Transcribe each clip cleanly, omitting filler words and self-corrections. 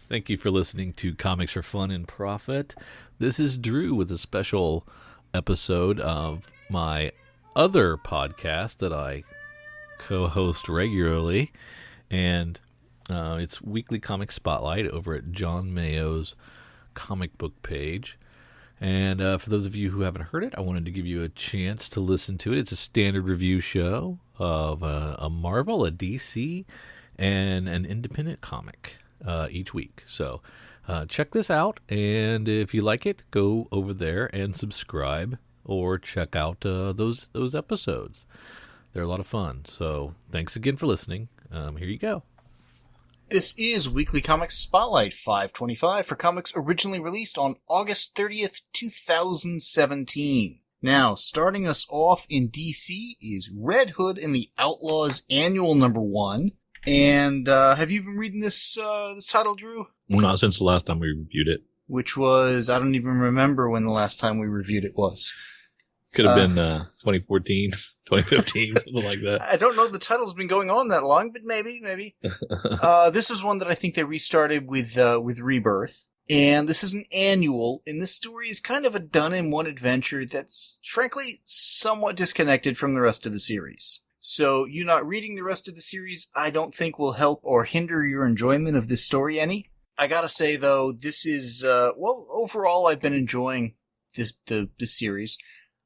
Thank you for listening to Comics for Fun and Profit. This is Drew with a special episode of my other podcast that I co-host regularly, and it's Weekly Comic Spotlight over at John Mayo's comic book page. And for those of you who haven't heard it, I wanted to give you a chance to listen to it. It's a standard review show of a Marvel, a DC, and an independent comic each week. So check this out, and if you like it, go over there and subscribe or check out those episodes. They're a lot of fun. So thanks again for listening. Here you go. This is Weekly Comics Spotlight 525 for comics originally released on August 30th, 2017. Now, starting us off in DC is Red Hood and the Outlaws Annual #1. And have you been reading this title, Drew? Not since the last time we reviewed it. Which was, I don't even remember when the last time we reviewed it was. Could have been 2014, 2015, something like that. I don't know, the title's been going on that long, but maybe. This is one that I think they restarted with Rebirth. And this is an annual, and this story is kind of a done-in-one adventure that's, frankly, somewhat disconnected from the rest of the series. So, you not reading the rest of the series, I don't think will help or hinder your enjoyment of this story any. I gotta say, though, this is, overall, I've been enjoying the series.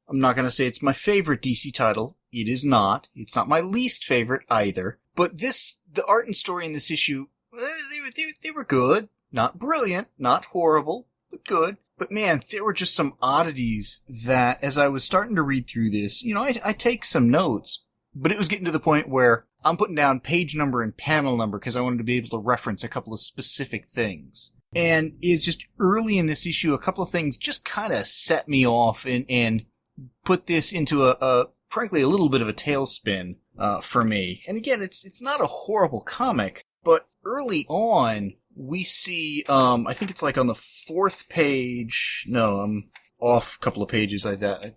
I'm not gonna say it's my favorite DC title. It is not. It's not my least favorite either. But the art and story in this issue, they were good. Not brilliant, not horrible, but good. But man, there were just some oddities that, as I was starting to read through this, I take some notes, but it was getting to the point where I'm putting down page number and panel number because I wanted to be able to reference a couple of specific things. And it's just early in this issue, a couple of things just kind of set me off and put this into frankly, a little bit of a tailspin for me. And again, it's not a horrible comic, but early on, we see, I think it's like on the fourth page. No, I'm off a couple of pages like that.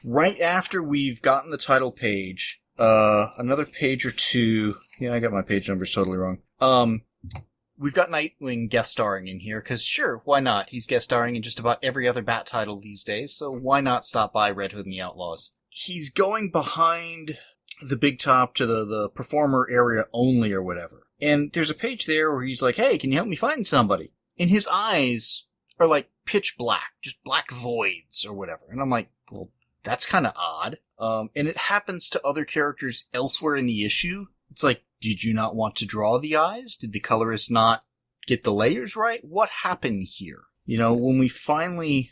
Right after we've gotten the title page, another page or two. Yeah, I got my page numbers totally wrong. We've got Nightwing guest starring in here, because sure, why not? He's guest starring in just about every other Bat title these days, so why not stop by Red Hood and the Outlaws? He's going behind the big top to the performer area only or whatever. And there's a page there where he's like, hey, can you help me find somebody? And his eyes are like pitch black, just black voids or whatever. And I'm like, well, that's kind of odd. And it happens to other characters elsewhere in the issue. It's like, did you not want to draw the eyes? Did the colorist not get the layers right? What happened here? When we finally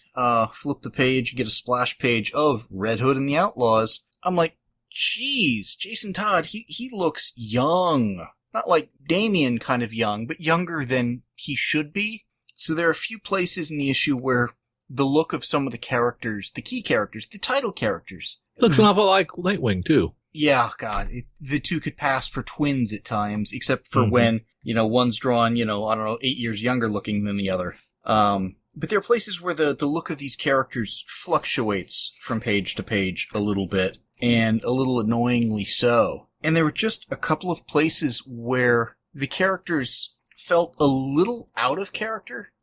flip the page and get a splash page of Red Hood and the Outlaws, I'm like, geez, Jason Todd, he looks young. Not like Damian kind of young, but younger than he should be. So there are a few places in the issue where the look of some of the characters, the key characters, the title characters. Looks an awful like Nightwing, too. Yeah, God, the two could pass for twins at times, except for when, one's drawn, 8 years younger looking than the other. But there are places where the look of these characters fluctuates from page to page a little bit, and a little annoyingly so. And there were just a couple of places where the characters felt a little out of character.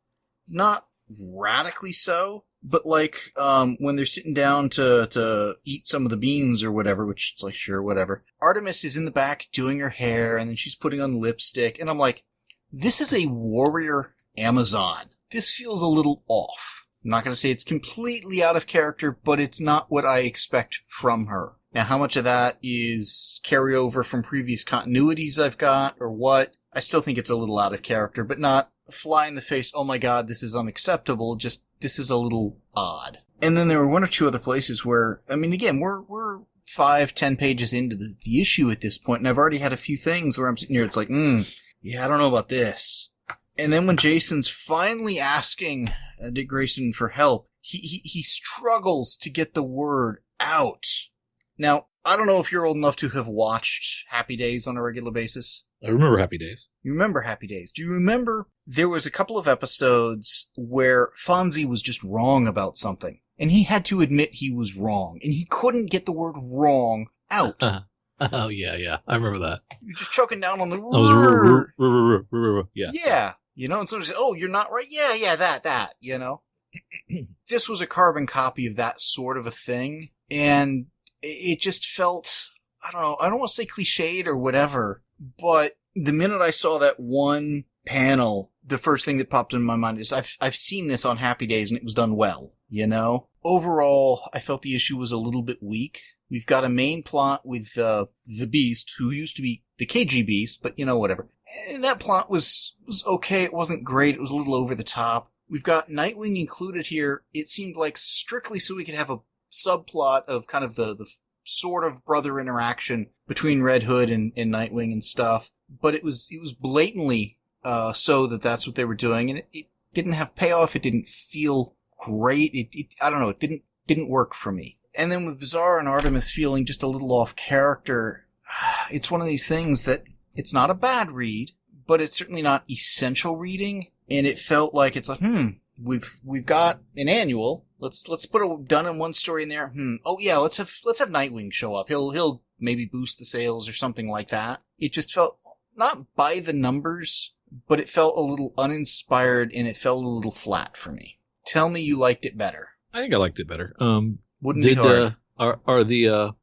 Not radically so, but like when they're sitting down to eat some of the beans or whatever, which it's like, sure, whatever. Artemis is in the back doing her hair, and then she's putting on lipstick, and I'm like, this is a warrior Amazon. This feels a little off. I'm not going to say it's completely out of character, but it's not what I expect from her. Now, how much of that is carryover from previous continuities I've got, or what? I still think it's a little out of character, but not fly in the face, oh my god, this is unacceptable, just, this is a little odd. And then there were one or two other places where, again, we're 5-10 pages into the issue at this point, and I've already had a few things where I'm sitting here, it's like, yeah, I don't know about this. And then when Jason's finally asking Dick Grayson for help, he struggles to get the word out. Now, I don't know if you're old enough to have watched Happy Days on a regular basis. I remember Happy Days. You remember Happy Days. Do you remember there was a couple of episodes where Fonzie was just wrong about something, and he had to admit he was wrong, and he couldn't get the word wrong out. Oh, yeah. I remember that. You're just choking down on the Yeah. Yeah. And somebody says, oh, you're not right. Yeah, that. This was a carbon copy of that sort of a thing. And it just felt, I don't know, I don't want to say cliched or whatever, but the minute I saw that one panel, the first thing that popped into my mind is I've seen this on Happy Days and it was done well, Overall, I felt the issue was a little bit weak. We've got a main plot with the Beast, who used to be the KG Beast, but whatever. And that plot was okay. It wasn't great. It was a little over the top. We've got Nightwing included here. It seemed like strictly so we could have a subplot of kind of the sort of brother interaction between Red Hood and Nightwing and stuff. But it was blatantly so that's what they were doing, and it didn't have payoff. It didn't feel great. I don't know. It didn't work for me. And then with Bizarro and Artemis feeling just a little off character, it's one of these things that it's not a bad read, but it's certainly not essential reading. And it felt like it's like, we've got an annual. Let's put a done in one story in there. Oh yeah, let's have Nightwing show up. He'll maybe boost the sales or something like that. It just felt not by the numbers, but it felt a little uninspired and it felt a little flat for me. Tell me you liked it better. I think I liked it better. Wouldn't be hard. Are the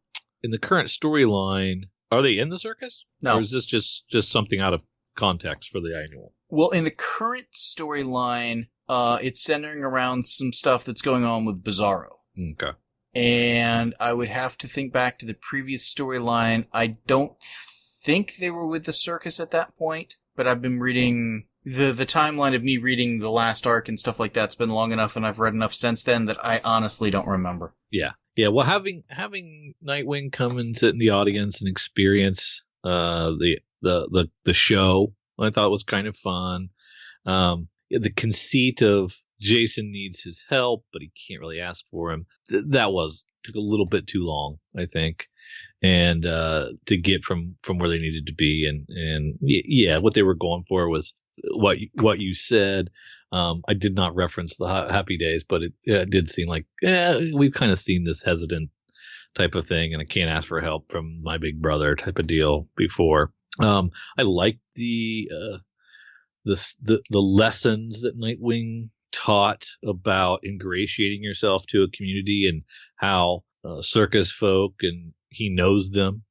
in the current storyline, are they in the circus? No. Or is this just something out of context for the annual? Well, in the current storyline, it's centering around some stuff that's going on with Bizarro. Okay. And I would have to think back to the previous storyline. I don't think they were with the circus at that point, but I've been reading the timeline of me reading the last arc and stuff like that's been long enough, and I've read enough since then that I honestly don't remember. Yeah. Well, having Nightwing come and sit in the audience and experience the show, I thought was kind of fun. The conceit of Jason needs his help, but he can't really ask for him. Took a little bit too long, I think, and to get from where they needed to be, and what they were going for was what you said. I did not reference the Happy Days, but it did seem like we've kind of seen this hesitant type of thing, and I can't ask for help from my big brother type of deal before. I liked the lessons that Nightwing taught about ingratiating yourself to a community and how circus folk, and he knows them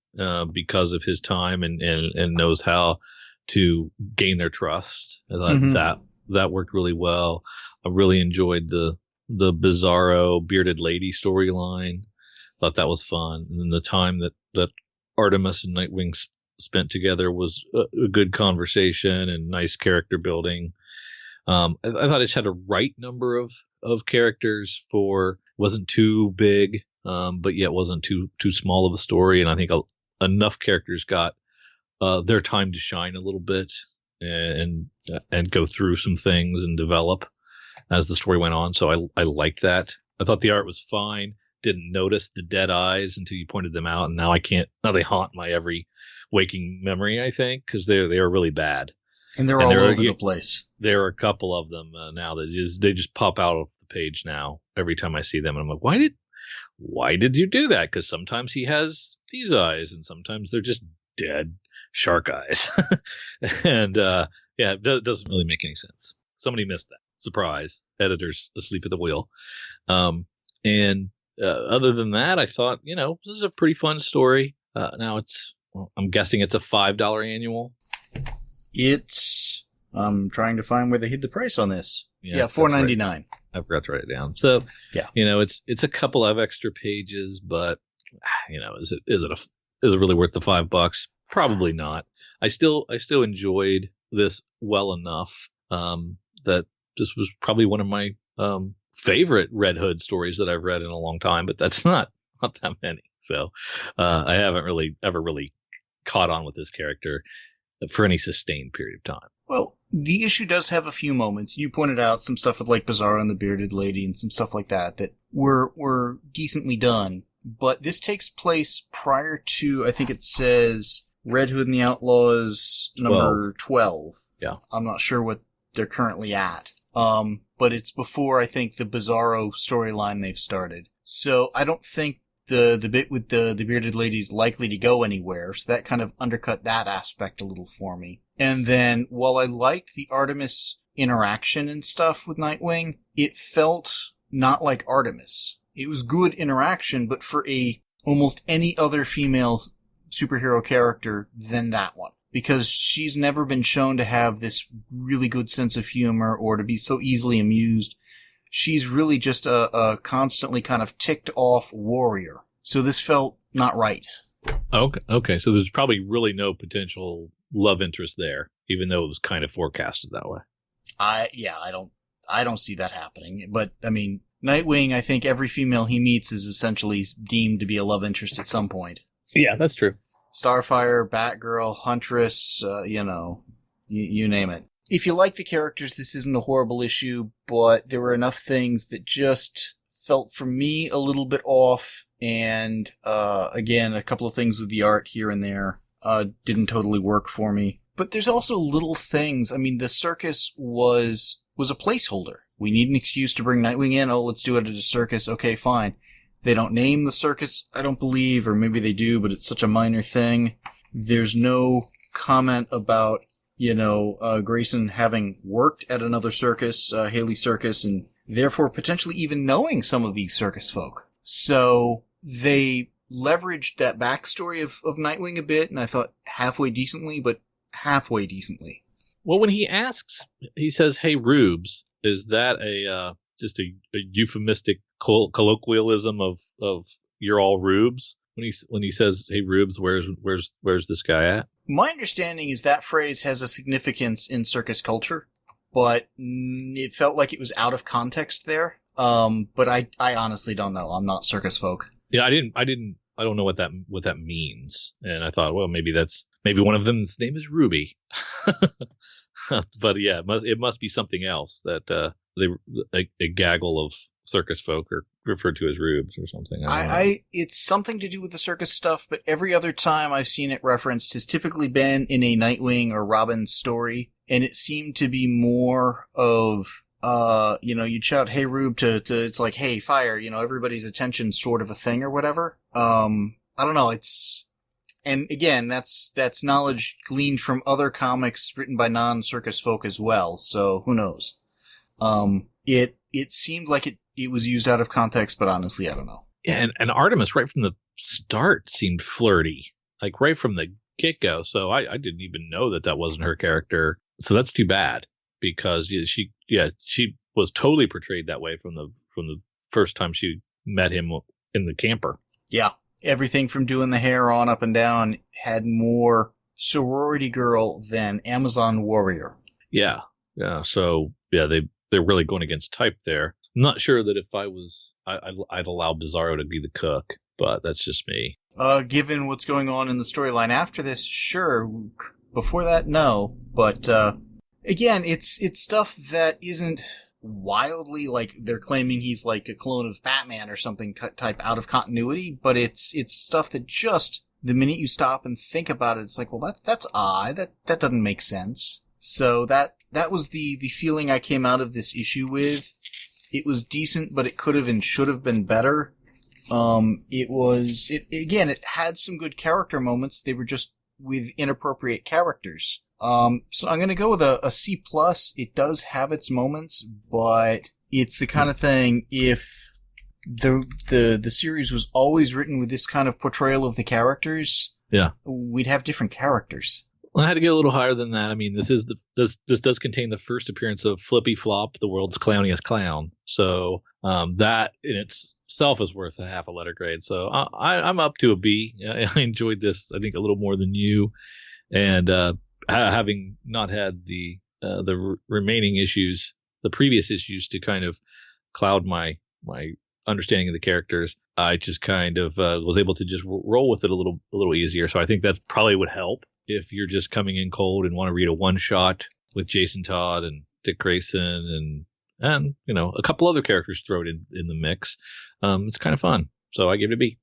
because of his time and knows how to gain their trust. I thought that worked really well. I really enjoyed the Bizarro bearded lady storyline. Thought that was fun. And then the time that Artemis and Nightwing spent together was a good conversation and nice character building. I thought it had a right number of characters wasn't too big, but yet wasn't too small of a story. And I think enough characters got their time to shine a little bit and go through some things and develop as the story went on. So I liked that. I thought the art was fine. Didn't notice the dead eyes until you pointed them out, and now they haunt my every waking memory, I think, because they are really bad. And they're all over the place. There are a couple of them now that they just pop out of the page now every time I see them, and I'm like, why did you do that? Because sometimes he has these eyes, and sometimes they're just dead shark eyes. And it doesn't really make any sense. Somebody missed that. Surprise. Editor's asleep at the wheel. Other than that, I thought, this is a pretty fun story. Now I'm guessing it's a $5 annual. I'm trying to find where they hid the price on this. Yeah, $4.99. Right. I forgot to write it down. So, yeah, it's a couple of extra pages, but is it really worth the $5? Probably not. I still enjoyed this well enough that this was probably one of my favorite Red Hood stories that I've read in a long time, but that's not that many. So I haven't ever really caught on with this character for any sustained period of time. Well, the issue does have a few moments. You pointed out some stuff with like Bizarro and the Bearded Lady and some stuff like that were decently done. But this takes place prior to, I think it says, Red Hood and the Outlaws number 12. Yeah. I'm not sure what they're currently at. But it's before, I think, the Bizarro storyline they've started. So I don't think the bit with the bearded lady's likely to go anywhere, so that kind of undercut that aspect a little for me. And then, while I liked the Artemis interaction and stuff with Nightwing, it felt not like Artemis. It was good interaction, but for almost any other female superhero character than that one. Because she's never been shown to have this really good sense of humor or to be so easily amused. She's really just a constantly kind of ticked off warrior. So this felt not right. Okay. So there's probably really no potential love interest there, even though it was kind of forecasted that way. I don't see that happening. But I mean, Nightwing, I think every female he meets is essentially deemed to be a love interest at some point. Yeah, that's true. Starfire, Batgirl, Huntress, you name it. If you like the characters, this isn't a horrible issue, but there were enough things that just felt, for me, a little bit off, and, again, a couple of things with the art here and there, didn't totally work for me. But there's also little things. I mean, the circus was a placeholder. We need an excuse to bring Nightwing in. Oh, let's do it at a circus. Okay, fine. They don't name the circus, I don't believe, or maybe they do, but it's such a minor thing. There's no comment about, Grayson having worked at another circus, Haley Circus, and therefore potentially even knowing some of these circus folk. So they leveraged that backstory of Nightwing a bit, and I thought halfway decently, but halfway decently. Well, when he asks, he says, "Hey, Rubes," is that just a euphemistic colloquialism of "you're all rubes"? When he says, "Hey, Rubes, where's this guy at?" My understanding is that phrase has a significance in circus culture, but it felt like it was out of context there. But I honestly don't know. I'm not circus folk. Yeah, I don't know what that means, and I thought, well, maybe one of them's name is Ruby. But yeah, it must be something else that a gaggle of circus folk are referred to as rubes or something. It's something to do with the circus stuff, but every other time I've seen it referenced has typically been in a Nightwing or Robin story, and it seemed to be more of, you'd shout, "Hey, Rube," to it's like, "Hey, fire," everybody's attention sort of a thing or whatever. I don't know, and again, that's knowledge gleaned from other comics written by non-circus folk as well, so who knows? It seemed like it was used out of context, but honestly, I don't know. Yeah, and Artemis right from the start seemed flirty, like right from the get-go, so I didn't even know that wasn't her character. So that's too bad, because she was totally portrayed that way from the first time she met him in the camper. Yeah. Everything from doing the hair on up and down had more sorority girl than Amazon warrior. Yeah. So yeah, they're really going against type there. I'm not sure that if I'd allow Bizarro to be the cook, but that's just me. Given what's going on in the storyline after this, sure. Before that, no. But again, it's stuff that isn't wildly, like, they're claiming he's like a clone of Batman or something type out of continuity, but it's stuff that just, the minute you stop and think about it, it's like, well, that's odd, that doesn't make sense. So that was the feeling I came out of this issue with. It was decent, but it could have and should have been better. It had some good character moments, they were just with inappropriate characters. So I'm going to go with a C+. It does have its moments, but it's the kind of thing, if the series was always written with this kind of portrayal of the characters, yeah, we'd have different characters. Well, I had to get a little higher than that. I mean, this does contain the first appearance of Flippy Flop, the world's clowniest clown. So that in itself is worth a half a letter grade. So I'm up to a B. I enjoyed this, I think, a little more than you, and having not had the remaining issues, the previous issues, to kind of cloud my understanding of the characters, I just kind of was able to just roll with it a little easier. So I think that probably would help if you're just coming in cold and want to read a one shot with Jason Todd and Dick Grayson and a couple other characters thrown in the mix. It's kind of fun. So I give it a B.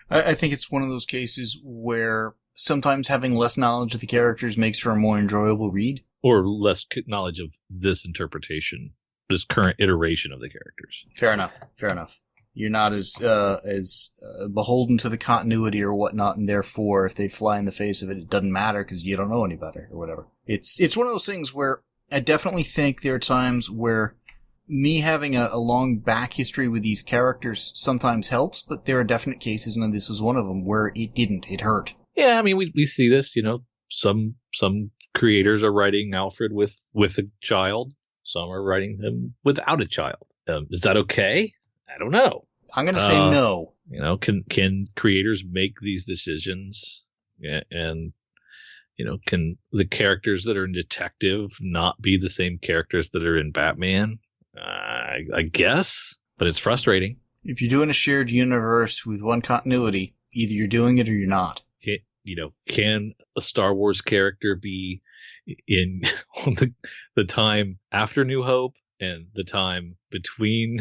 I think it's one of those cases where sometimes having less knowledge of the characters makes for a more enjoyable read. Or less knowledge of this interpretation, this current iteration of the characters. Fair enough. You're not as beholden to the continuity or whatnot, and therefore, if they fly in the face of it, it doesn't matter because you don't know any better or whatever. It's one of those things where I definitely think there are times where me having a long back history with these characters sometimes helps, but there are definite cases, and this was one of them, where it didn't. It hurt. Yeah, I mean, we see this, some creators are writing Alfred with a child. Some are writing him without a child. Is that okay? I don't know. I'm going to say no. Can creators make these decisions? And can the characters that are in Detective not be the same characters that are in Batman? I guess, but it's frustrating. If you're doing a shared universe with one continuity, either you're doing it or you're not. Can a Star Wars character be in the time after New Hope and the time between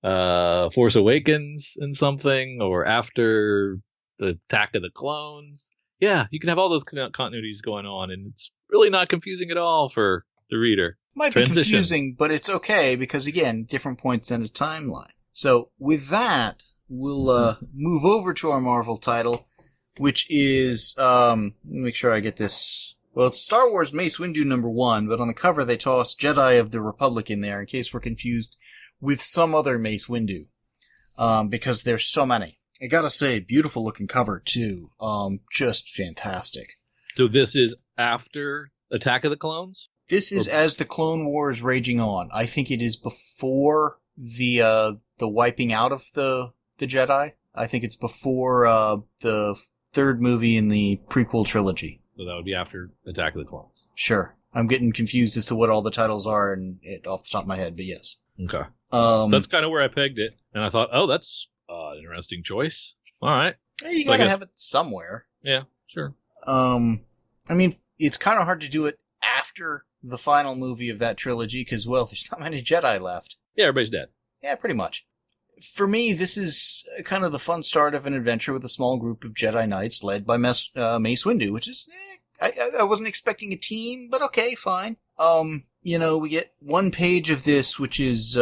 Force Awakens and something, or after the Attack of the Clones? Yeah, you can have all those continuities going on, and it's really not confusing at all for the reader. Might be confusing, but it's okay because, again, different points in a timeline. So with that, we'll move over to our Marvel title, which is, let me make sure I get this. Well, it's Star Wars Mace Windu #1, but on the cover they toss Jedi of the Republic in there in case we're confused with some other Mace Windu, because there's so many. I gotta say, beautiful looking cover too. Just fantastic. So this is after Attack of the Clones? This is as the Clone Wars raging on. I think it is before the wiping out of the Jedi. I think it's before the third movie in the prequel trilogy. So that would be after Attack of the Clones. Sure. I'm getting confused as to what all the titles are and it off the top of my head, but yes. Okay. That's kind of where I pegged it. And I thought, oh, that's an interesting choice. All right. You gotta have it somewhere. Yeah, sure. I mean, it's kind of hard to do it after the final movie of that trilogy because, well, there's not many Jedi left. Yeah, everybody's dead. Yeah, pretty much. For me, this is kind of the fun start of an adventure with a small group of Jedi Knights led by Mace Windu, which is, I wasn't expecting a team, but okay, fine. We get one page of this, which is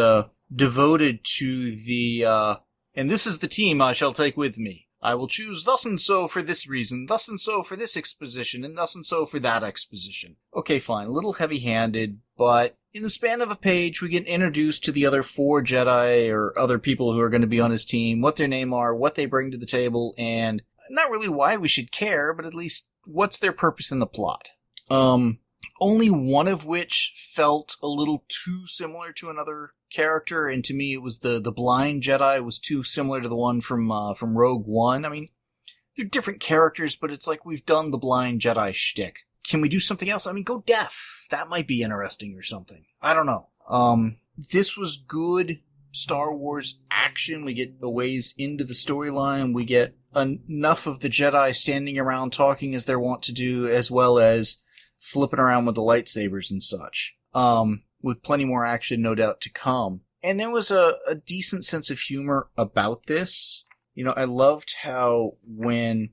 devoted to the, and this is the team I shall take with me. I will choose thus and so for this reason, thus and so for this exposition, and thus and so for that exposition. Okay, fine, a little heavy-handed, but in the span of a page, we get introduced to the other 4 Jedi or other people who are going to be on his team, what their name are, what they bring to the table, and not really why we should care, but at least what's their purpose in the plot. Only one of which felt a little too similar to another character, and to me it was the blind Jedi was too similar to the one from Rogue One. I mean, they're different characters, but it's like we've done the blind Jedi shtick. Can we do something else? I mean, go deaf. That might be interesting or something. I don't know. This was good Star Wars action. We get a ways into the storyline. We get enough of the Jedi standing around talking as they're wont to do, as well as flipping around with the lightsabers and such. With plenty more action, no doubt, to come. And there was a decent sense of humor about this. I loved how when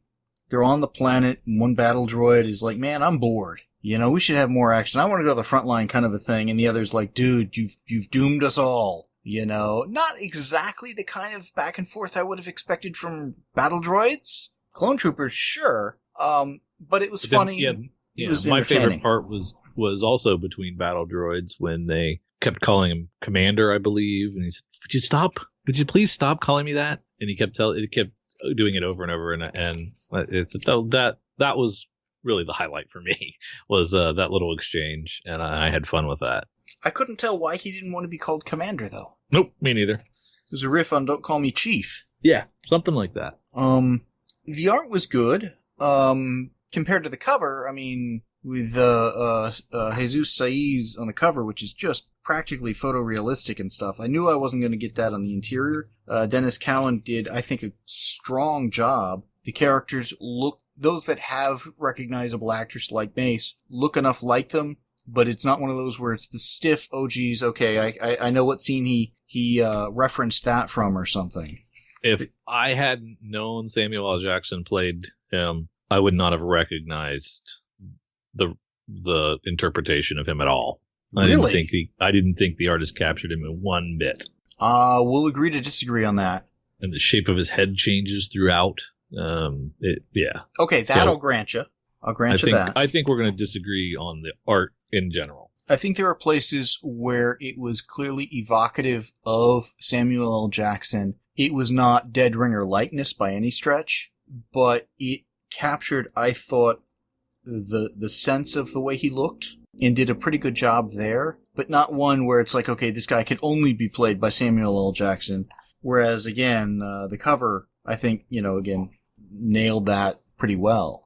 they're on the planet, one battle droid is like, man, I'm bored. We should have more action. I want to go to the front line kind of a thing. And the other's like, dude, you've doomed us all. Not exactly the kind of back and forth I would have expected from battle droids. Clone troopers, sure. But it was funny. Yeah, my favorite part was also between battle droids when they kept calling him Commander, I believe, and he said, "Would you please stop calling me that?" And he kept doing it over and over, and that was really the highlight for me was that little exchange, and I had fun with that. I couldn't tell why he didn't want to be called Commander, though. Nope, me neither. It was a riff on "Don't Call Me Chief." Yeah, something like that. The art was good. Compared to the cover, I mean, with Jesus Saiz on the cover, which is just practically photorealistic and stuff. I knew I wasn't going to get that on the interior. Dennis Cowan did, I think, a strong job. The characters look, those that have recognizable actors like Mace, look enough like them, but it's not one of those where it's the stiff, oh geez, okay, I know what scene he referenced that from or something. If I hadn't known Samuel L. Jackson played him, I would not have recognized the interpretation of him at all. I didn't think the artist captured him in one bit. We'll agree to disagree on that. And the shape of his head changes throughout. Yeah. Okay, that I'll grant you. I'll grant you that. I think we're going to disagree on the art in general. I think there are places where it was clearly evocative of Samuel L. Jackson. It was not Dead Ringer likeness by any stretch, but it captured, I thought, the sense of the way he looked and did a pretty good job there, but not one where it's like, okay, this guy could only be played by Samuel L. Jackson. Whereas, again, the cover, I think, again, nailed that pretty well.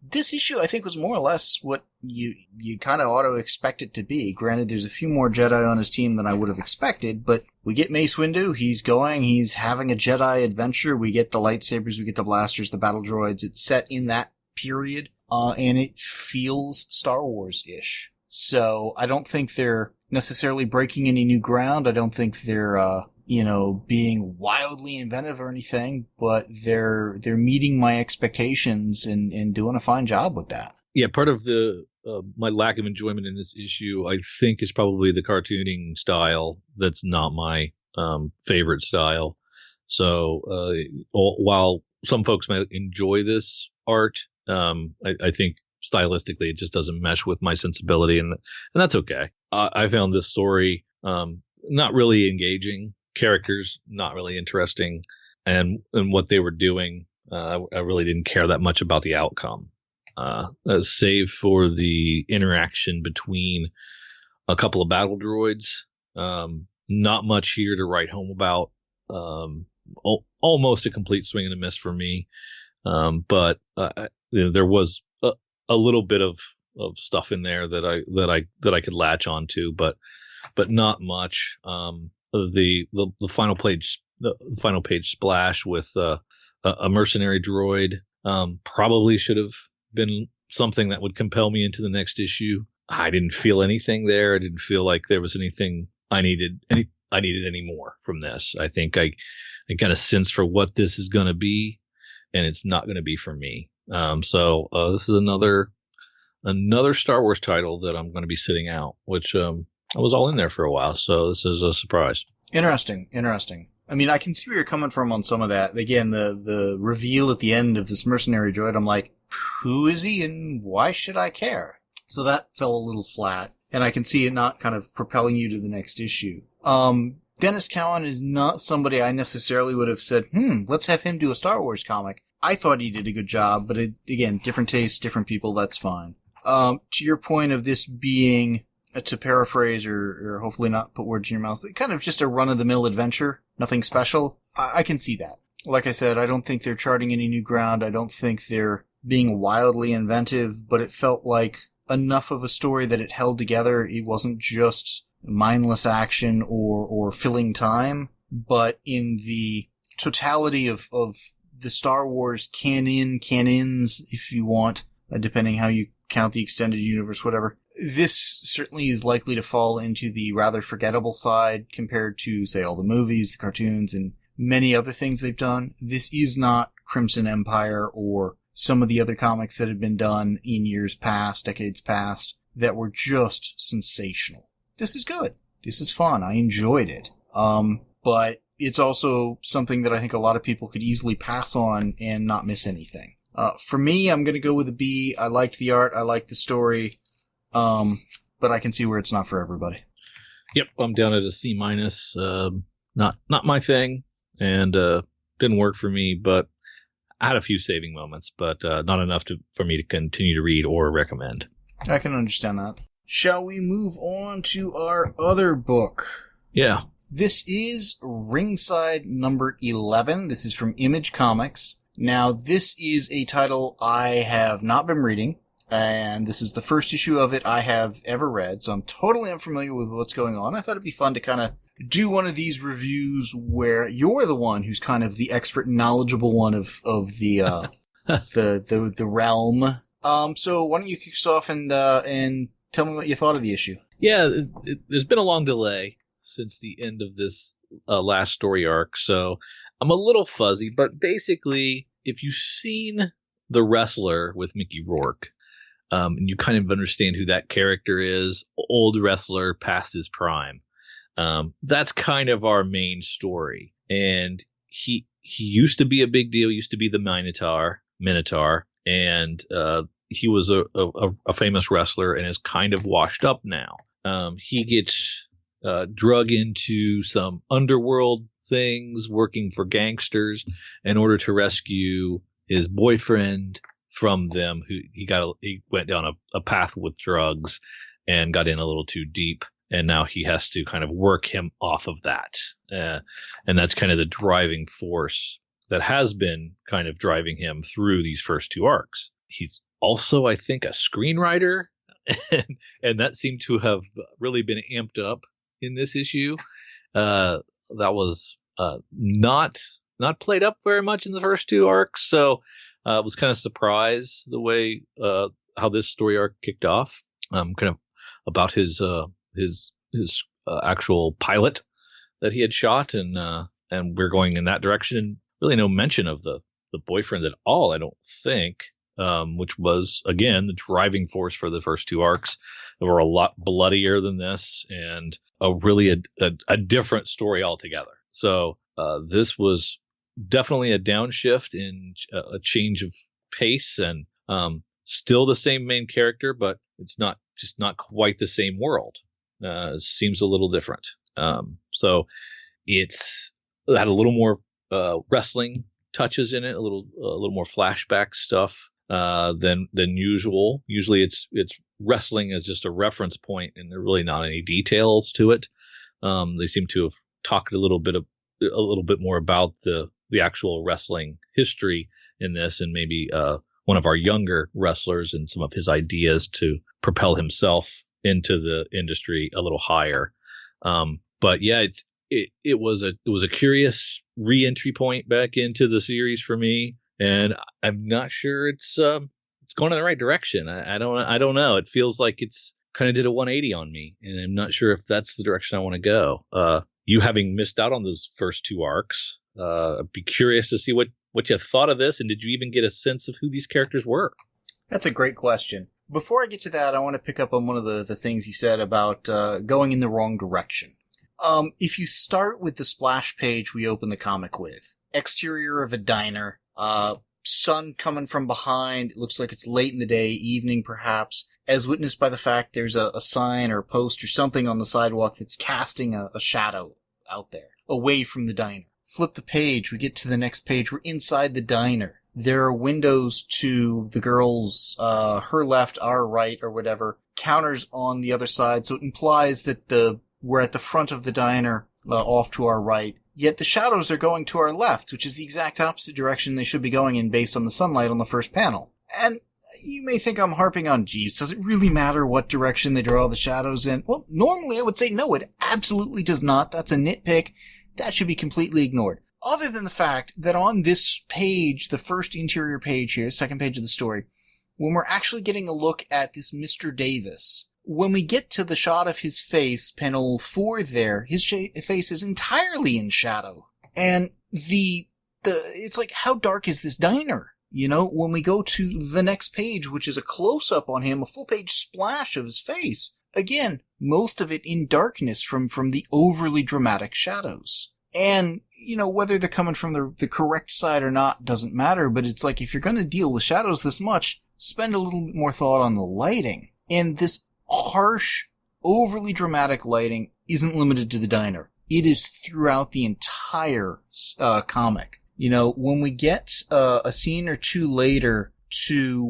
This issue, I think, was more or less what you kind of ought to expect it to be. Granted, there's a few more Jedi on his team than I would have expected, but we get Mace Windu. He's having a Jedi adventure. We get the lightsabers, we get the blasters, the battle droids. It's set in that period, and it feels Star Wars-ish. So I don't think they're necessarily breaking any new ground. I don't think they're, being wildly inventive or anything, but they're meeting my expectations and doing a fine job with that. Yeah, part of the my lack of enjoyment in this issue, I think, is probably the cartooning style. That's not my favorite style. So while some folks might enjoy this art, I think stylistically it just doesn't mesh with my sensibility, and that's okay. I found this story not really engaging. Characters not really interesting, and what they were doing, I really didn't care that much about the outcome, save for the interaction between a couple of battle droids. Not much here to write home about. Almost a complete swing and a miss for me, but there was a little bit of stuff in there that I could latch onto, but not much. The final page splash with a mercenary droid probably should have been something that would compel me into the next issue. I didn't feel anything there. I didn't feel like there was anything I needed any more from this. I think I kind of sense for what this is going to be, and it's not going to be for me. So this is another Star Wars title that I'm going to be sitting out, which I was all in there for a while, so this is a surprise. Interesting. I mean, I can see where you're coming from on some of that. Again, the reveal at the end of this mercenary droid, I'm like, who is he and why should I care? So that fell a little flat, and I can see it not kind of propelling you to the next issue. Dennis Cowan is not somebody I necessarily would have said, let's have him do a Star Wars comic. I thought he did a good job, but again, different tastes, different people, that's fine. To your point of this being, to paraphrase or hopefully not put words in your mouth, but kind of just a run-of-the-mill adventure, nothing special, I can see that. Like I said, I don't think they're charting any new ground. I don't think they're being wildly inventive, but it felt like enough of a story that it held together. It wasn't just mindless action or filling time, but in the totality of the Star Wars canons, if you want, depending how you count the extended universe, whatever. This certainly is likely to fall into the rather forgettable side compared to, say, all the movies, the cartoons, and many other things they've done. This is not Crimson Empire or some of the other comics that had been done in years past, decades past, that were just sensational. This is good. This is fun. I enjoyed it. But it's also something that I think a lot of people could easily pass on and not miss anything. For me, I'm going to go with a B. I liked the art. I liked the story. But I can see where it's not for everybody. Yep, I'm down at a C-. Not my thing, and didn't work for me, but I had a few saving moments, but not enough for me to continue to read or recommend. I can understand that. Shall we move on to our other book? Yeah. This is Ringside number 11. This is from Image Comics. Now, this is a title I have not been reading, and this is the first issue of it I have ever read, so I'm totally unfamiliar with what's going on. I thought it'd be fun to kind of do one of these reviews where you're the one who's kind of the expert and knowledgeable one of the the realm. So why don't you kick us off and tell me what you thought of the issue? Yeah, there's been a long delay since the end of this last story arc, so I'm a little fuzzy, but basically, if you've seen The Wrestler with Mickey Rourke, and you kind of understand who that character is, old wrestler past his prime, That's kind of our main story. And he used to be a big deal, used to be the Minotaur, and he was a famous wrestler and is kind of washed up now. He gets drug into some underworld things, working for gangsters in order to rescue his boyfriend from them, who he went down a path with drugs and got in a little too deep, and now he has to kind of work him off of that, and that's kind of the driving force that has been kind of driving him through these first 2 arcs. He's also, I think, a screenwriter, and that seemed to have really been amped up in this issue. That was not played up very much in the first 2 arcs, so I was kind of surprised the way how this story arc kicked off. Kind of about his actual pilot that he had shot, and we're going in that direction. And really no mention of the boyfriend at all, I don't think, which was, again, the driving force for the first 2 arcs. They were a lot bloodier than this, and really a different story altogether. So this was definitely a downshift in a change of pace, and still the same main character, but it's not quite the same world. It seems a little different. So it's had a little more wrestling touches in it, a little more flashback stuff than usual. Usually it's wrestling as just a reference point, and there are really not any details to it. They seem to have talked a little bit more about the actual wrestling history in this, and maybe one of our younger wrestlers and some of his ideas to propel himself into the industry a little higher. But yeah, it was a curious re-entry point back into the series for me, and I'm not sure it's going in the right direction. I don't know. It feels like it's kind of did a 180 on me, and I'm not sure if that's the direction I want to go. You having missed out on those first 2 arcs, I'd be curious to see what you thought of this, and did you even get a sense of who these characters were? That's a great question. Before I get to that, I want to pick up on one of the things you said about going in the wrong direction. If you start with the splash page we open the comic with, exterior of a diner, sun coming from behind, it looks like it's late in the day, evening perhaps, as witnessed by the fact there's a sign or a post or something on the sidewalk that's casting a shadow out there, away from the diner. Flip the page, we get to the next page, we're inside the diner. There are windows to the girls, her left, our right, or whatever, counters on the other side, so it implies that we're at the front of the diner, off to our right, yet the shadows are going to our left, which is the exact opposite direction they should be going in based on the sunlight on the first panel. And you may think I'm harping on, geez, does it really matter what direction they draw the shadows in? Well, normally I would say no, it absolutely does not. That's a nitpick. That should be completely ignored. Other than the fact that on this page, the first interior page here, second page of the story, when we're actually getting a look at this Mr. Davis, when we get to the shot of his face, panel 4 there, his face is entirely in shadow. And it's like, how dark is this diner? You know, when we go to the next page, which is a close-up on him, a full-page splash of his face, again, most of it in darkness from the overly dramatic shadows. And, you know, whether they're coming from the correct side or not doesn't matter, but it's like, if you're going to deal with shadows this much, spend a little bit more thought on the lighting. And this harsh, overly dramatic lighting isn't limited to the diner. It is throughout the entire comic. You know, when we get a scene or two later to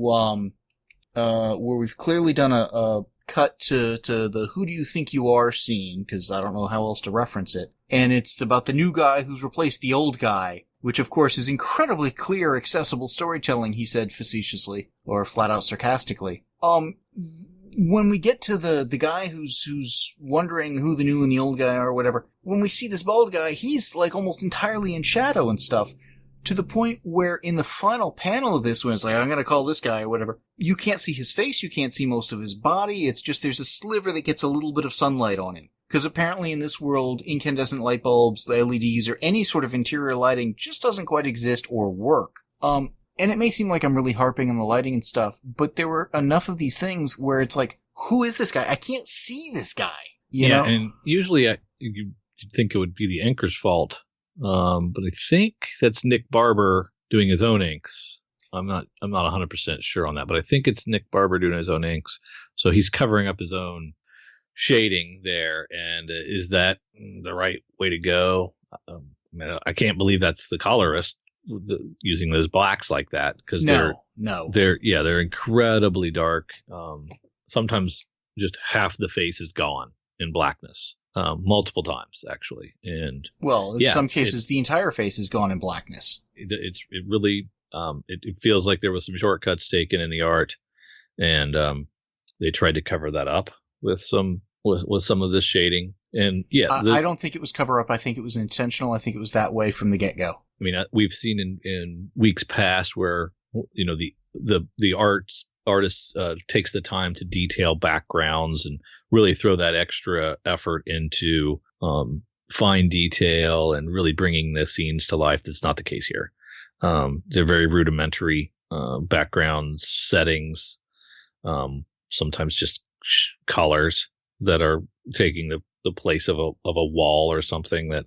where we've clearly done a cut to the "Who do you think you are" scene, because I don't know how else to reference it, and it's about the new guy who's replaced the old guy, which of course is incredibly clear, accessible storytelling, he said facetiously, or flat out sarcastically. When we get to the guy who's wondering who the new and the old guy are or whatever, when we see this bald guy, he's like almost entirely in shadow and stuff, to the point where in the final panel of this, when it's like, I'm gonna call this guy or whatever, you can't see his face, you can't see most of his body, it's just there's a sliver that gets a little bit of sunlight on him. Because apparently in this world, incandescent light bulbs, the LEDs, or any sort of interior lighting just doesn't quite exist or work. And it may seem like I'm really harping on the lighting and stuff, but there were enough of these things where it's like, who is this guy? I can't see this guy. You know? And usually you'd think it would be the inker's fault, but I think that's Nick Barber doing his own inks. I'm not 100% sure on that, but I think it's Nick Barber doing his own inks. So he's covering up his own shading there. And is that the right way to go? I can't believe that's the colorist using those blacks like that, because they're incredibly dark. Sometimes just half the face is gone in blackness, multiple times actually. And well, in some cases, the entire face is gone in blackness. It really it feels like there was some shortcuts taken in the art, and they tried to cover that up with some of this shading. And I don't think it was cover up. I think it was intentional. I think it was that way from the get go. I mean, we've seen in weeks past where the artist takes the time to detail backgrounds and really throw that extra effort into fine detail and really bringing the scenes to life. That's not the case here. They're very rudimentary backgrounds, settings, sometimes just colors that are taking the place of a wall or something that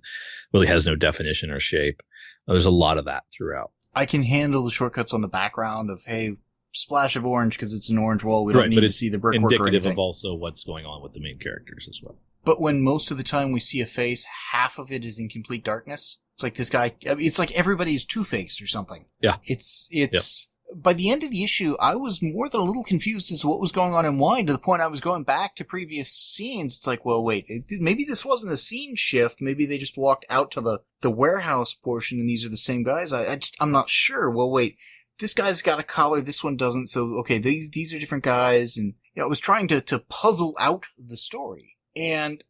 really has no definition or shape. There's a lot of that throughout. I can handle the shortcuts on the background of, hey, splash of orange because it's an orange wall. We don't need to see the brickwork or anything. Indicative of also what's going on with the main characters as well. But when most of the time we see a face, half of it is in complete darkness. It's like this guy, it's like everybody's Two-Faced or something. Yeah. By the end of the issue, I was more than a little confused as to what was going on and why, to the point I was going back to previous scenes. It's like, well, wait, maybe this wasn't a scene shift. Maybe they just walked out to the warehouse portion and these are the same guys. I'm not sure. Well, wait, this guy's got a collar, this one doesn't. So, okay, these are different guys. And, I was trying to puzzle out the story. And,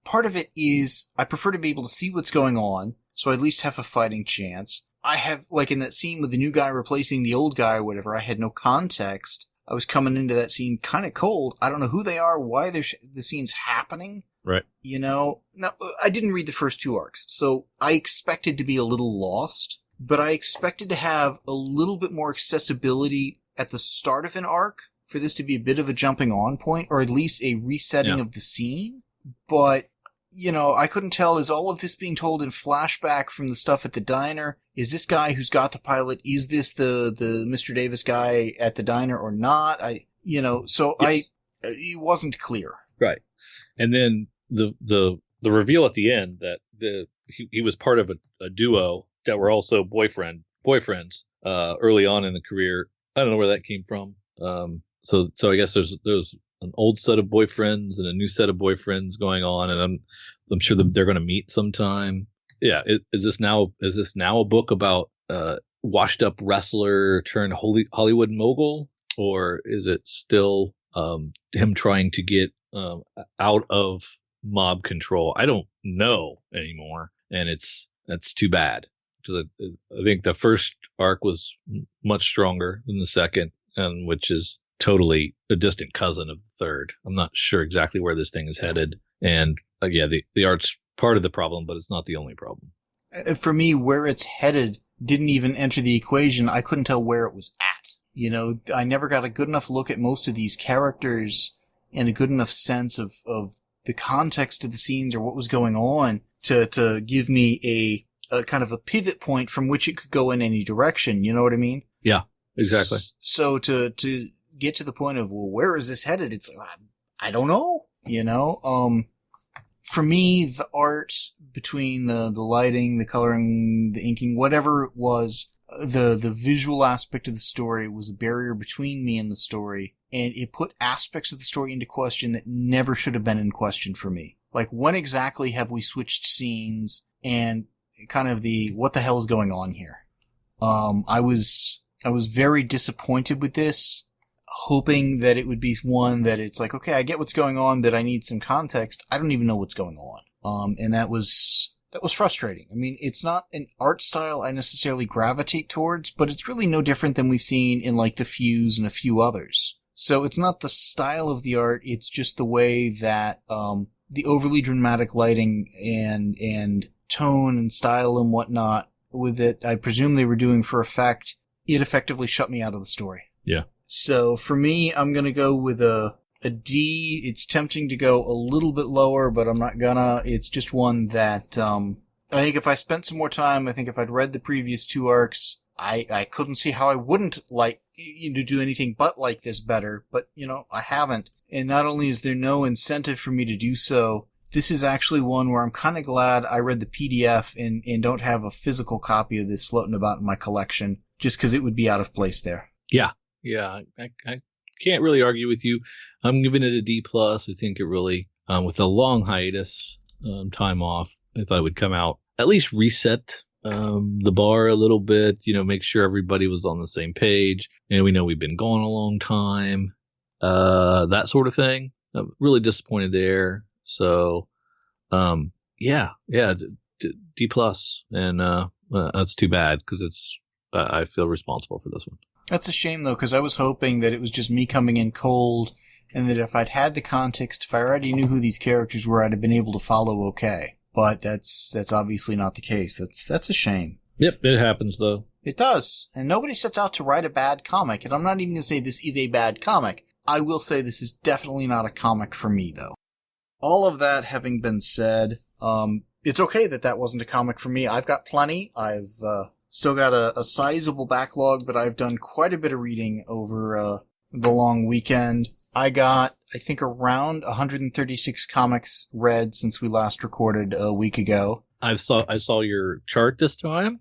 part of it is I prefer to be able to see what's going on, so I at least have a fighting chance. I have, like in that scene with the new guy replacing the old guy or whatever, I had no context. I was coming into that scene kind of cold. I don't know who they are, why the scene's happening. Right. Now, I didn't read the first two arcs, so I expected to be a little lost, but I expected to have a little bit more accessibility at the start of an arc for this to be a bit of a jumping on point, or at least a resetting of the scene. But, I couldn't tell, is all of this being told in flashback from the stuff at the diner? Is this guy who's got the pilot, is this the Mr. Davis guy at the diner or not? It wasn't clear. Right. And then the reveal at the end that he was part of a duo that were also boyfriends early on in the career. I don't know where that came from. So I guess there's an old set of boyfriends and a new set of boyfriends going on, and I'm sure that they're going to meet sometime. Yeah, is this now a book about washed up wrestler turned Hollywood mogul, or is it still him trying to get out of mob control? I don't know anymore, and that's too bad, because I think the first arc was much stronger than the second, and which is totally a distant cousin of the third. I'm not sure exactly where this thing is headed. And the art's part of the problem, but it's not the only problem. For me, where it's headed didn't even enter the equation. I couldn't tell where it was at. I never got a good enough look at most of these characters and a good enough sense of the context of the scenes or what was going on to give me a kind of a pivot point from which it could go in any direction. You know what I mean? Yeah, exactly. So to get to the point of, well, where is this headed? It's like, I don't know, for me, the art between the lighting, the coloring, the inking, whatever it was, the visual aspect of the story was a barrier between me and the story, and it put aspects of the story into question that never should have been in question for me. Like, when exactly have we switched scenes, and kind of what the hell is going on here? I was very disappointed with this, hoping that it would be one that it's like, okay, I get what's going on, but I need some context. I don't even know what's going on. And that was frustrating. I mean, it's not an art style I necessarily gravitate towards, but it's really no different than we've seen in like The Fuse and a few others. So it's not the style of the art, it's just the way that, the overly dramatic lighting and tone and style and whatnot with it, I presume they were doing for effect. It effectively shut me out of the story. Yeah. So for me, I'm going to go with a a D. It's tempting to go a little bit lower, but I'm not gonna. It's just one that, I think if I spent some more time, I think if I'd read the previous 2 arcs, I couldn't see how I wouldn't like to do anything but like this better, but, I haven't. And not only is there no incentive for me to do so, this is actually one where I'm kind of glad I read the PDF and don't have a physical copy of this floating about in my collection, just because it would be out of place there. Yeah. I can't really argue with you. I'm giving it a D+. I think it really, with a long hiatus, time off, I thought it would come out, at least reset the bar a little bit, make sure everybody was on the same page. And we know we've been gone a long time, that sort of thing. I'm really disappointed there. So, D+. And that's too bad because I feel responsible for this one. That's a shame, though, because I was hoping that it was just me coming in cold, and that if I'd had the context, if I already knew who these characters were, I'd have been able to follow okay. But that's obviously not the case. That's a shame. Yep, it happens, though. It does. And nobody sets out to write a bad comic, and I'm not even going to say this is a bad comic. I will say this is definitely not a comic for me, though. All of that having been said, it's okay that wasn't a comic for me. I've got plenty. I've still got a sizable backlog, but I've done quite a bit of reading over the long weekend. I got, I think, around 136 comics read since we last recorded a week ago. I saw your chart this time.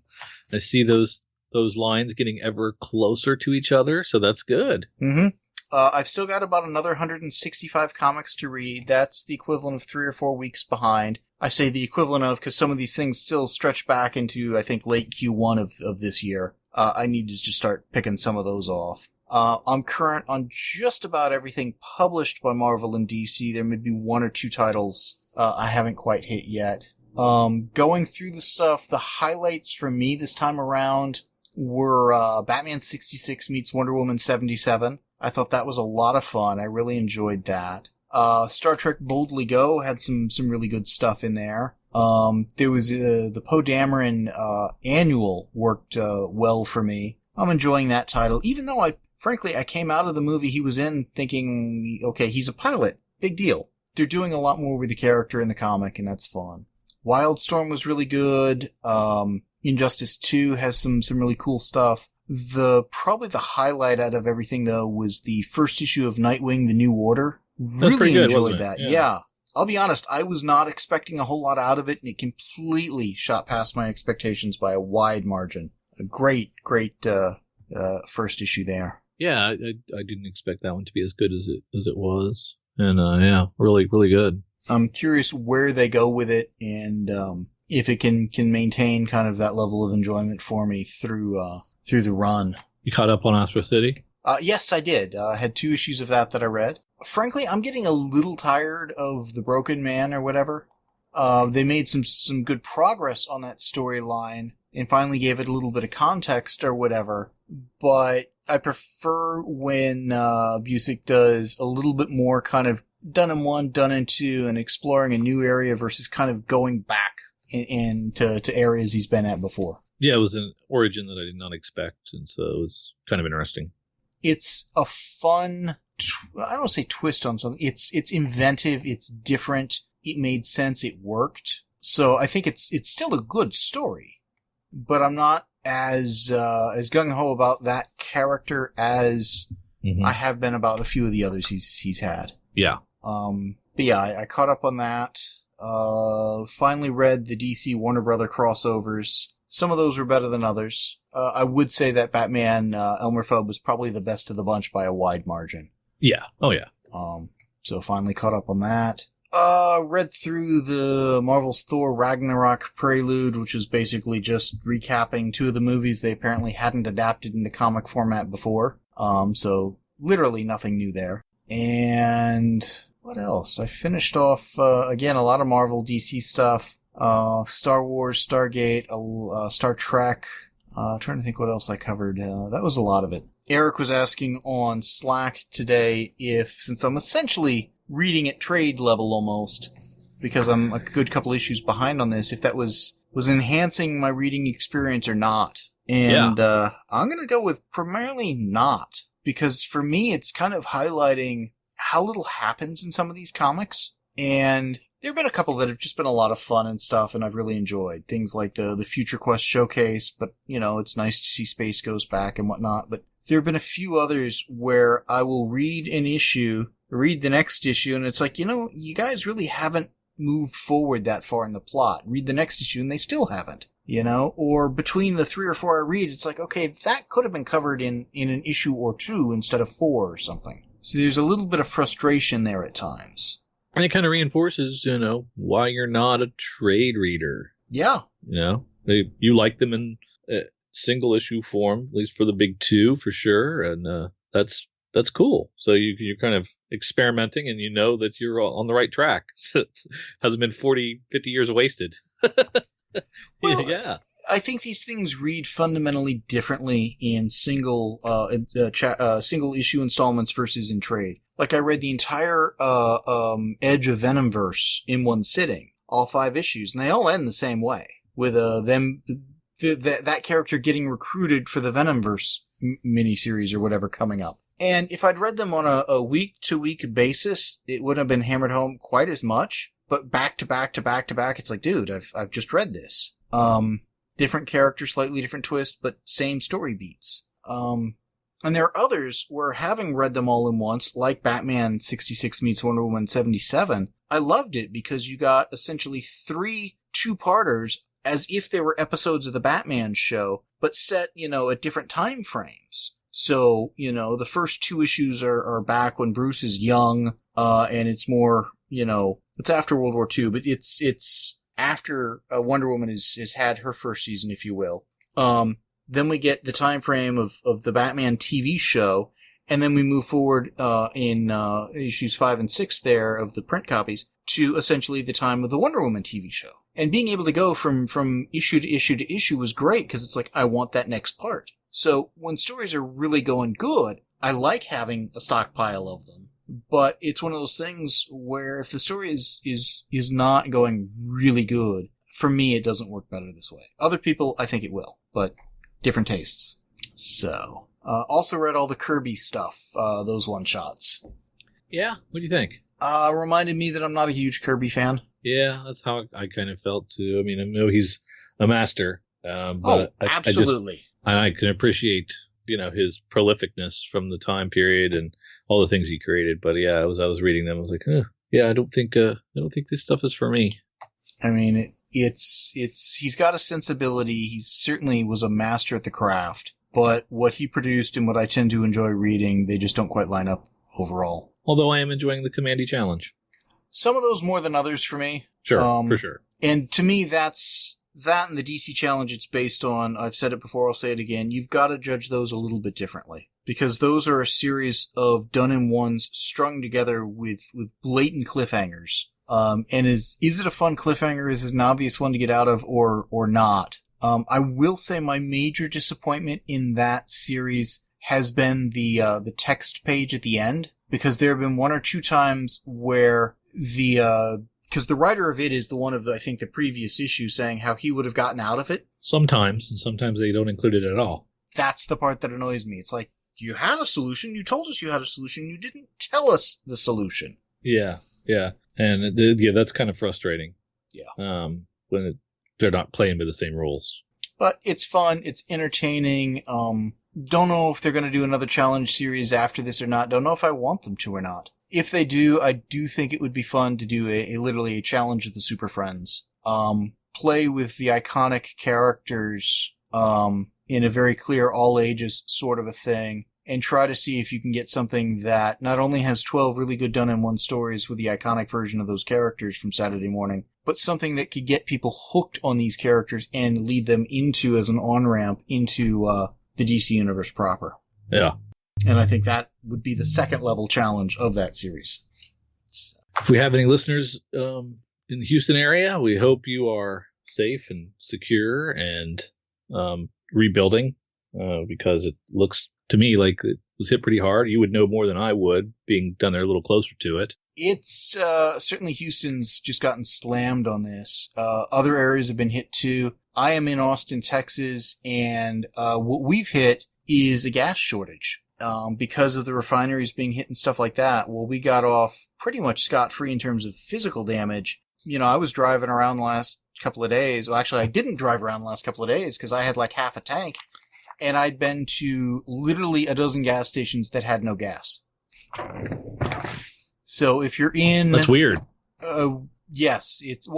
I see those lines getting ever closer to each other, so that's good. Mm-hmm. I've still got about another 165 comics to read. That's the equivalent of 3 or 4 weeks behind. I say the equivalent of because some of these things still stretch back into, I think, late Q1 of this year. I need to just start picking some of those off. I'm current on just about everything published by Marvel and DC. There may be 1 or 2 titles I haven't quite hit yet. Going through the stuff, the highlights for me this time around were Batman 66 meets Wonder Woman 77. I thought that was a lot of fun. I really enjoyed that. Star Trek Boldly Go had some really good stuff in there. There was the Poe Dameron annual worked well for me. I'm enjoying that title, even though I came out of the movie he was in thinking, okay, he's a pilot. Big deal. They're doing a lot more with the character in the comic, and that's fun. Wildstorm was really good. Injustice 2 has some really cool stuff. Probably the highlight out of everything, though, was the first issue of Nightwing, The New Order. Really enjoyed that. Yeah. I'll be honest, I was not expecting a whole lot out of it, and it completely shot past my expectations by a wide margin. A great first issue there. Yeah, I didn't expect that one to be as good as it was. And really, really good. I'm curious where they go with it, and if it can maintain kind of that level of enjoyment for me through the run. You caught up on Astro City? Yes, I did. I had 2 issues of that I read. Frankly, I'm getting a little tired of the Broken Man or whatever. They made some good progress on that storyline and finally gave it a little bit of context or whatever. But I prefer when Busiek does a little bit more kind of done in 1, done in 2, and exploring a new area versus kind of going back to areas he's been at before. Yeah, it was an origin that I did not expect, and so it was kind of interesting. It's a fun, I don't want to say twist on something. It's inventive, it's different, it made sense, it worked. So I think it's still a good story, but I'm not as gung-ho about that character as I have been about a few of the others he's had. Yeah. But yeah, I caught up on that. Finally read the DC Warner Brother crossovers. Some of those were better than others. I would say that Batman Elmer Fudd was probably the best of the bunch by a wide margin. Yeah. Oh, yeah. So finally caught up on that. Read through the Marvel's Thor Ragnarok Prelude, which was basically just recapping 2 of the movies they apparently hadn't adapted into comic format before. So literally nothing new there. And what else? I finished off, again, a lot of Marvel DC stuff. Star Wars, Stargate, Star Trek. Trying to think what else I covered. That was a lot of it. Eric was asking on Slack today since I'm essentially reading at trade level almost, because I'm a good couple issues behind on this, if that was enhancing my reading experience or not. And I'm going to go with primarily not, because for me it's kind of highlighting how little happens in some of these comics. And there have been a couple that have just been a lot of fun and stuff, and I've really enjoyed. Things like the Future Quest Showcase, but, it's nice to see Space Ghost back and whatnot. But there have been a few others where I will read the next issue, and it's like, you guys really haven't moved forward that far in the plot. Read the next issue, and they still haven't. Or between the 3 or 4 I read, it's like, okay, that could have been covered in an issue or 2 instead of 4 or something. So there's a little bit of frustration there at times. And it kind of reinforces, why you're not a trade reader. Yeah. You like them in single issue form, at least for the big 2 for sure. And that's cool. So you're kind of experimenting, and that you're on the right track. It hasn't been 40, 50 years wasted. Well, yeah. I think these things read fundamentally differently in single issue installments versus in trade. Like I read the entire Edge of Venomverse in one sitting, all 5 issues, and they all end the same way, with that character getting recruited for the Venomverse miniseries or whatever coming up. And if I'd read them on a week-to-week basis, it wouldn't have been hammered home quite as much. But back to back to back to back, it's like, dude, I've just read this. Different character, slightly different twist, but same story beats. And there are others where, having read them all in once, like Batman 66 meets Wonder Woman 77, I loved it because you got essentially 3 two-parters as if they were episodes of the Batman show, but set, at different time frames. So, the first 2 issues are back when Bruce is young, and it's more, it's after World War II, but it's after Wonder Woman has had her first season, if you will. Then we get the time frame of the Batman TV show, and then we move forward in issues 5 and 6 there of the print copies to essentially the time of the Wonder Woman TV show. And being able to go from issue to issue to issue was great, because it's like, I want that next part. So when stories are really going good, I like having a stockpile of them. But it's one of those things where if the story is not going really good, for me, it doesn't work better this way. Other people, I think it will, but different tastes. So, also read all the Kirby stuff, those one-shots. Yeah? What do you think? Reminded me that I'm not a huge Kirby fan. Yeah, that's how I kind of felt too. I mean, I know he's a master, but absolutely. I can appreciate, his prolificness from the time period and all the things he created. But yeah, I was reading them. I was like, yeah, I don't think this stuff is for me. I mean, he's got a sensibility. He certainly was a master at the craft, but what he produced and what I tend to enjoy reading, they just don't quite line up overall. Although I am enjoying the Commandy Challenge. Some of those more than others for me. Sure, for sure. And to me, that's that and the DC Challenge it's based on. I've said it before, I'll say it again. You've got to judge those a little bit differently, because those are a series of done-in-ones strung together with blatant cliffhangers. And is it a fun cliffhanger? Is it an obvious one to get out of, or not? I will say my major disappointment in that series has been the text page at the end, because there have been 1 or 2 times where because the writer of it is the one of I think the previous issue saying how he would have gotten out of it. Sometimes, and sometimes they don't include it at all. That's the part that annoys me. It's like, you had a solution, you told us you had a solution, you didn't tell us the solution. Yeah. And that's kind of frustrating. Yeah. When they're not playing by the same rules. But it's fun, it's entertaining. Don't know if they're going to do another challenge series after this or not. Don't know if I want them to or not. If they do, I do think it would be fun to do literally a challenge of the Super Friends. Play with the iconic characters in a very clear all ages sort of a thing, and try to see if you can get something that not only has 12 really good done-in-one stories with the iconic version of those characters from Saturday morning, but something that could get people hooked on these characters and lead them into as an on-ramp into the DC Universe proper. Yeah. And I think that would be the second level challenge of that series. If we have any listeners in the Houston area, we hope you are safe and secure and rebuilding, because it looks to me like it was hit pretty hard. You would know more than I would, being down there a little closer to it. It's certainly Houston's just gotten slammed on this. Other areas have been hit too. I am in Austin, Texas, and what we've hit is a gas shortage. because of the refineries being hit and stuff like that, well, we got off pretty much scot-free in terms of physical damage. I was driving around the last couple of days. Well, actually, I didn't drive around the last couple of days because I had like half a tank, and I'd been to literally a dozen gas stations that had no gas. So if you're in... That's weird. Yes. It's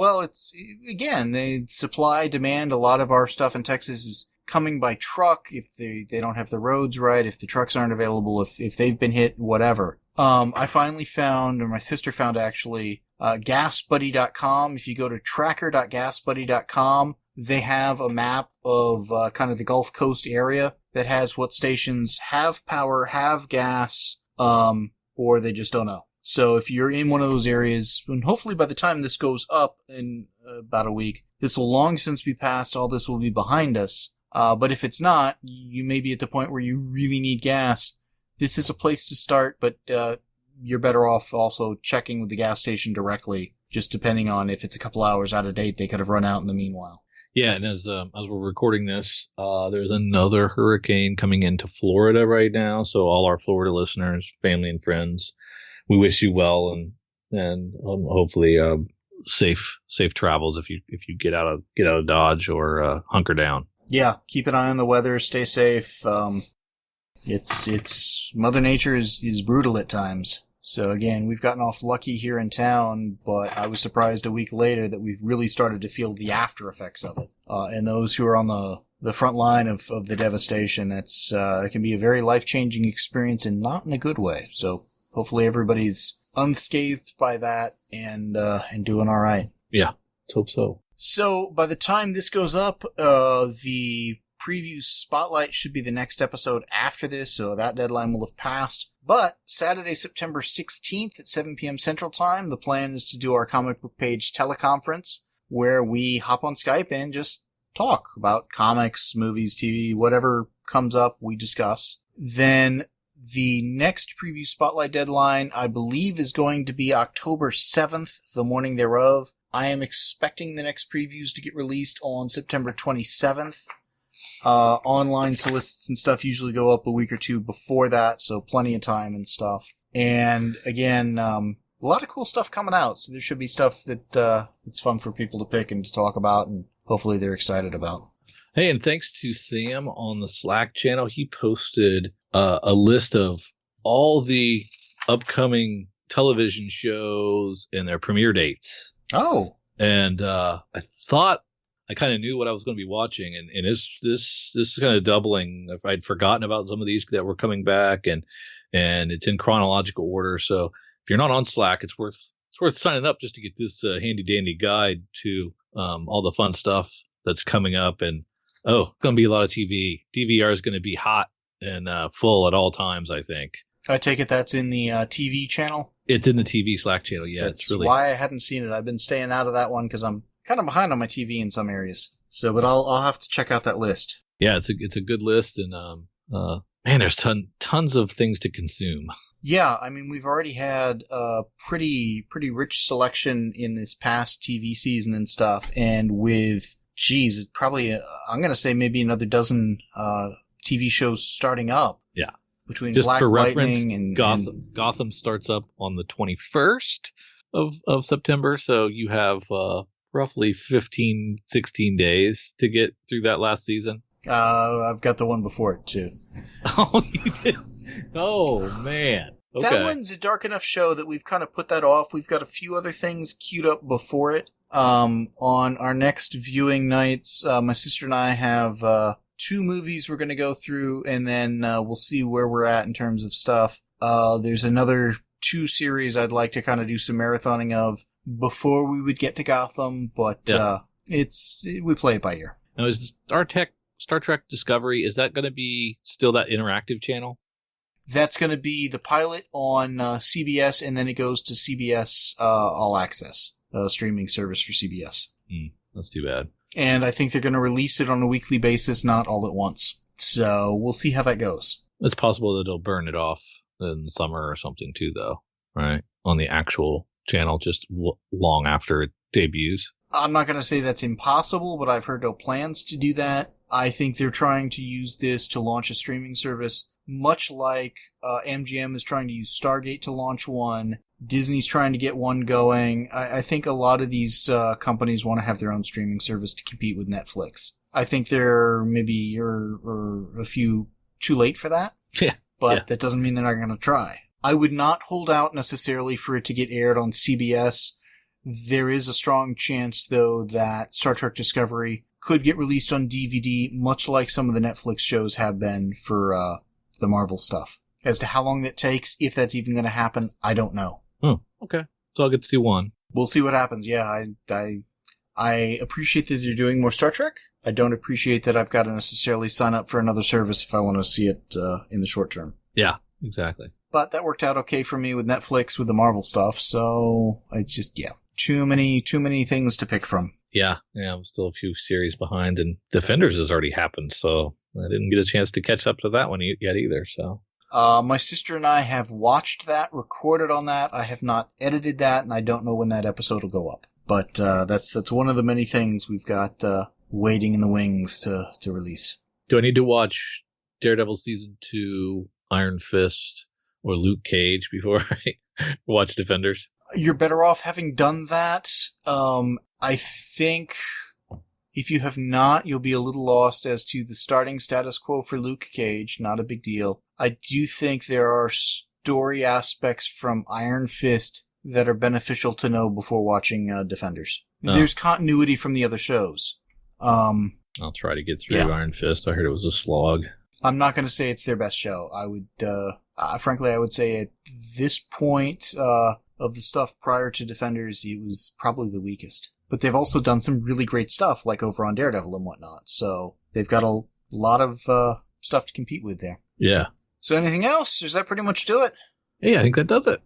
again, the supply, demand, a lot of our stuff in Texas is coming by truck if they don't have the roads right, if the trucks aren't available, if they've been hit, whatever. I finally found, or my sister found actually, gasbuddy.com. If you go to tracker.gasbuddy.com, they have a map of kind of the Gulf Coast area that has what stations have power, have gas, or they just don't know. So if you're in one of those areas, and hopefully by the time this goes up in about a week, this will long since be past, all this will be behind us. But if it's not, you may be at the point where you really need gas. This is a place to start, but you're better off also checking with the gas station directly, just depending on if it's a couple hours out of date, they could have run out in the meanwhile. Yeah, and as we're recording this, there's another hurricane coming into Florida right now. So all our Florida listeners, family and friends, we wish you well and hopefully safe travels if you get out of Dodge or hunker down. Yeah, keep an eye on the weather, stay safe. It's Mother Nature is brutal at times. So again, we've gotten off lucky here in town, but I was surprised a week later that we've really started to feel the after effects of it. And those who are on the front line of the devastation, it can be a very life-changing experience and not in a good way. So hopefully everybody's unscathed by that and doing all right. Yeah, let's hope so. So by the time this goes up, the preview spotlight should be the next episode after this, so that deadline will have passed. But Saturday, September 16th at 7 p.m. Central Time, the plan is to do our comic book page teleconference, where we hop on Skype and just talk about comics, movies, TV, whatever comes up, we discuss. Then the next preview spotlight deadline, I believe, is going to be October 7th, the morning thereof. I am expecting the next previews to get released on September 27th. Online solicits and stuff usually go up a week or two before that, so plenty of time and stuff. And again, a lot of cool stuff coming out, so there should be stuff that it's fun for people to pick and to talk about, and hopefully they're excited about. Hey, and thanks to Sam on the Slack channel, he posted a list of all the upcoming television shows and their premiere dates. Oh. And I thought I kind of knew what I was going to be watching, and this is kind of doubling. If I'd forgotten about some of these that were coming back, and it's in chronological order. So if you're not on Slack, it's worth signing up just to get this handy dandy guide to all the fun stuff that's coming up. And going to be a lot of TV. DVR is going to be hot and full at all times, I think. I take it that's in the TV channel? It's in the TV Slack channel, yeah. That's why I hadn't seen it. I've been staying out of that one because I'm kind of behind on my TV in some areas. So, but I'll have to check out that list. Yeah, it's a good list, and man, there's tons of things to consume. Yeah, I mean, we've already had a pretty rich selection in this past TV season and stuff, and with probably I'm gonna say maybe another dozen TV shows starting up. Yeah. Between just Black for Lightning reference, and Gotham starts up on the 21st of September, so you have roughly 15, 16 days to get through that last season. I've got the one before it too. Oh, you did? Oh, man. Okay. That one's a dark enough show that we've kind of put that off. We've got a few other things queued up before it. On our next viewing nights, my sister and I have 2 movies we're going to go through, and then we'll see where we're at in terms of stuff. There's another 2 series I'd like to kind of do some marathoning of before we would get to Gotham, but we play it by ear. Now, is Star Trek Discovery, is that going to be still that interactive channel? That's going to be the pilot on CBS, and then it goes to CBS All Access, streaming service for CBS. That's too bad. And I think they're going to release it on a weekly basis, not all at once. So we'll see how that goes. It's possible that they'll burn it off in summer or something too, though, right? On the actual channel, just long after it debuts. I'm not going to say that's impossible, but I've heard no plans to do that. I think they're trying to use this to launch a streaming service much like MGM is trying to use Stargate to launch one, Disney's trying to get one going. I think a lot of these companies want to have their own streaming service to compete with Netflix. I think they're maybe a few too late for that. Yeah. But that doesn't mean they're not going to try. I would not hold out necessarily for it to get aired on CBS. There is a strong chance, though, that Star Trek Discovery could get released on DVD, much like some of the Netflix shows have been for the Marvel stuff. As to how long that takes, if that's even going to happen, I don't know. Okay. So I'll get to see one. We'll see what happens. Yeah, I appreciate that they're doing more Star Trek. I don't appreciate that I've got to necessarily sign up for another service if I want to see it in the short term. Yeah, exactly. But that worked out okay for me with Netflix with the Marvel stuff, so too many things to pick from. Yeah, I'm still a few series behind, and Defenders has already happened, so I didn't get a chance to catch up to that one yet either, so. My sister and I have watched that, recorded on that. I have not edited that, and I don't know when that episode will go up. But that's one of the many things we've got waiting in the wings to release. Do I need to watch Daredevil Season 2, Iron Fist, or Luke Cage before I watch Defenders? You're better off having done that. I think if you have not, you'll be a little lost as to the starting status quo for Luke Cage. Not a big deal. I do think there are story aspects from Iron Fist that are beneficial to know before watching Defenders. Oh. There's continuity from the other shows. I'll try to get through Iron Fist. I heard it was a slog. I'm not going to say it's their best show. I would, frankly, I would say at this point of the stuff prior to Defenders, it was probably the weakest. But they've also done some really great stuff, like over on Daredevil and whatnot. So they've got a lot of stuff to compete with there. Yeah. So anything else? Does that pretty much do it? Yeah, I think that does it.